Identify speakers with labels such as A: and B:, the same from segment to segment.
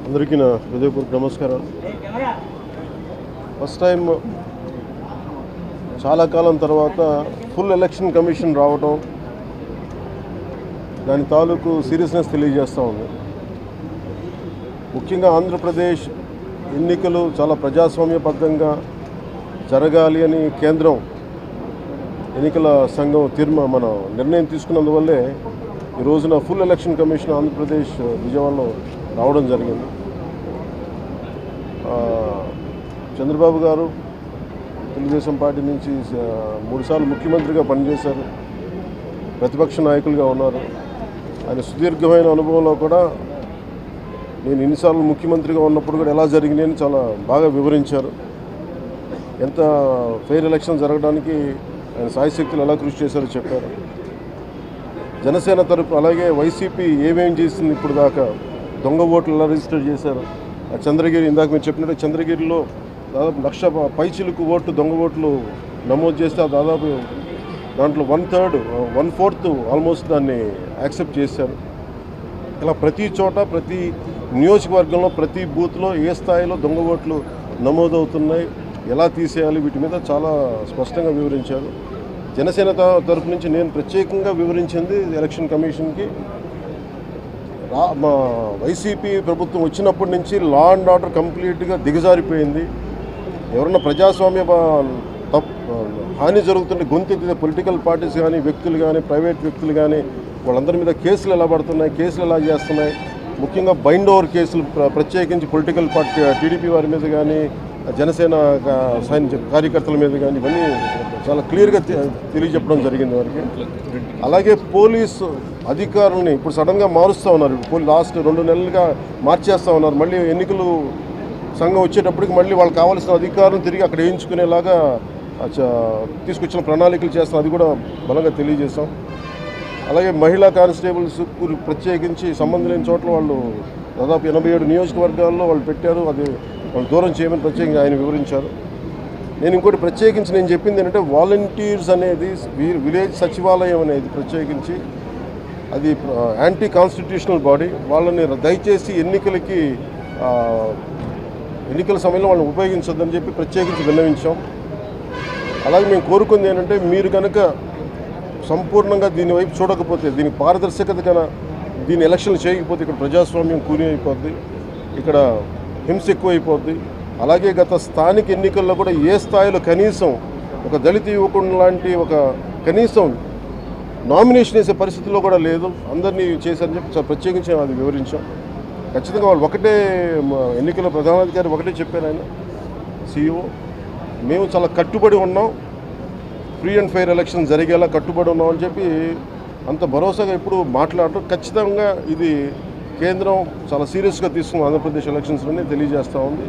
A: అందరికీ నా హృదయపూర్వక నమస్కారాలు. ఫస్ట్ టైం చాలా కాలం తర్వాత ఫుల్ ఎలక్షన్ కమిషన్ రావడం దాని తాలూకు సీరియస్నెస్ తెలియజేస్తూ ఉంది. ముఖ్యంగా ఆంధ్రప్రదేశ్ ఎన్నికలు చాలా ప్రజాస్వామ్యబద్ధంగా జరగాలి అని కేంద్రం ఎన్నికల సంఘం మన నిర్ణయం తీసుకున్నందువల్లే ఈ రోజున ఫుల్ ఎలక్షన్ కమిషన్ ఆంధ్రప్రదేశ్ విజయవాడలో రావడం జరిగింది. చంద్రబాబు గారు తెలుగుదేశం పార్టీ నుంచి 3 సార్లు ముఖ్యమంత్రిగా పనిచేశారు, ప్రతిపక్ష నాయకులుగా ఉన్నారు. ఆయన సుదీర్ఘమైన అనుభవంలో కూడా నేను ఎన్నిసార్లు ముఖ్యమంత్రిగా ఉన్నప్పుడు కూడా ఎలా జరిగినాయని చాలా బాగా వివరించారు. ఎంత ఫెయిర్ ఎలక్షన్ జరగడానికి ఆయన సాయశక్తులు ఎలా కృషి చేశారో చెప్పారు. జనసేన తరపు అలాగే వైసీపీ ఏమేం చేసింది ఇప్పుడు దాకా, దొంగ ఓట్లు ఎలా రిజిస్టర్ చేశారు, చంద్రగిరి ఇందాక మీరు చెప్పినట్టు చంద్రగిరిలో దాదాపు 1,00,000 పైచిలకు ఓట్లు దొంగ ఓట్లు నమోదు చేస్తే దాదాపు దాంట్లో 1/4 ఆల్మోస్ట్ దాన్ని యాక్సెప్ట్ చేశారు. ఇలా ప్రతి చోట ప్రతి నియోజకవర్గంలో ప్రతి బూత్లో ఏ స్థాయిలో దొంగ ఓట్లు నమోదవుతున్నాయి, ఎలా తీసేయాలి, వీటి మీద చాలా స్పష్టంగా వివరించారు. జనసేన తరపు నుంచి నేను ప్రత్యేకంగా వివరించింది ఎలక్షన్ కమిషన్కి, మా వైసీపీ ప్రభుత్వం వచ్చినప్పటి నుంచి లా అండ్ ఆర్డర్ కంప్లీట్గా దిగజారిపోయింది. ఎవరన్నా ప్రజాస్వామ్య హాని జరుగుతుంటే గొంతెత్తితే పొలిటికల్ పార్టీస్ కానీ వ్యక్తులు కానీ ప్రైవేట్ వ్యక్తులు కానీ వాళ్ళందరి మీద కేసులు ఎలా పడుతున్నాయి, కేసులు ఎలా చేస్తున్నాయి, ముఖ్యంగా బైండ్ ఓవర్ కేసులు ప్రత్యేకించి పొలిటికల్ పార్టీ టీడీపీ వారి మీద కానీ జనసేన కార్యకర్తల మీద కానీ ఇవన్నీ చాలా క్లియర్గా తెలియజెప్పడం జరిగింది వారికి. అలాగే పోలీసు అధికారులని ఇప్పుడు సడన్గా మారుస్తూ ఉన్నారు. లాస్ట్ 2 నెలలుగా మార్చేస్తూ ఉన్నారు. మళ్ళీ ఎన్నికలు సంఘం వచ్చేటప్పటికి మళ్ళీ వాళ్ళకి కావాల్సిన అధికారులను తిరిగి అక్కడ వేయించుకునేలాగా తీసుకొచ్చిన ప్రణాళికలు చేస్తాం, అది కూడా బలంగా తెలియజేస్తాం. అలాగే మహిళా కానిస్టేబుల్స్ ప్రత్యేకించి సంబంధం లేని చోట్ల వాళ్ళు దాదాపు 87 నియోజకవర్గాల్లో వాళ్ళు పెట్టారు, అది వాళ్ళు దూరం చేయమని ప్రత్యేకంగా ఆయన వివరించారు. నేను ఇంకోటి ప్రత్యేకించి నేను చెప్పింది ఏంటంటే వాలంటీర్స్ అనేది విలేజ్ సచివాలయం అనేది ప్రత్యేకించి అది యాంటీ కాన్స్టిట్యూషనల్ బాడీ, వాళ్ళని దయచేసి ఎన్నికల సమయంలో వాళ్ళని ఉపయోగించొద్దని చెప్పి ప్రత్యేకించి విన్నవించాం. అలాగే మేము కోరుకుంది ఏంటంటే మీరు కనుక సంపూర్ణంగా దీని వైపు చూడకపోతే, దీనికి పారదర్శకత కన్నా దీని ఎలక్షన్లు చేయకపోతే ఇక్కడ ప్రజాస్వామ్యం కూని అయిపోద్ది, ఇక్కడ హింస ఎక్కువైపోద్ది. అలాగే గత స్థానిక ఎన్నికల్లో కూడా ఏ స్థాయిలో కనీసం ఒక దళిత యువకుడు లాంటి ఒక కనీసం నామినేషన్ వేసే పరిస్థితిలో కూడా లేదు, అందరినీ చేశారని చెప్పి ప్రత్యేకించి అది వివరించాం. ఖచ్చితంగా వాళ్ళు ఒకటే ఎన్నికల ప్రధానాధికారి ఒకటే చెప్పారు, ఆయన CEO, మేము చాలా కట్టుబడి ఉన్నాం, ఫ్రీ అండ్ ఫెయిర్ ఎలక్షన్ జరిగేలా కట్టుబడి ఉన్నాం అని చెప్పి అంత భరోసాగా ఎప్పుడు మాట్లాడటం. ఖచ్చితంగా ఇది కేంద్రం చాలా సీరియస్గా తీసుకున్న ఆంధ్రప్రదేశ్ ఎలక్షన్స్లోనే తెలియజేస్తూ ఉంది.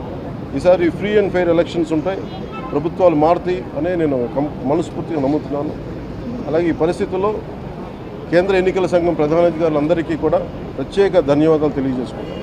A: ఈసారి ఫ్రీ అండ్ ఫెయిర్ ఎలక్షన్స్ ఉంటాయి, ప్రభుత్వాలు మారుతాయి అనే నేను మనస్ఫూర్తిగా నమ్ముతున్నాను. అలాగే ఈ పరిస్థితుల్లో కేంద్ర ఎన్నికల సంఘం ప్రధానాధికారులందరికీ కూడా ప్రత్యేక ధన్యవాదాలు తెలియజేసుకుంటాను.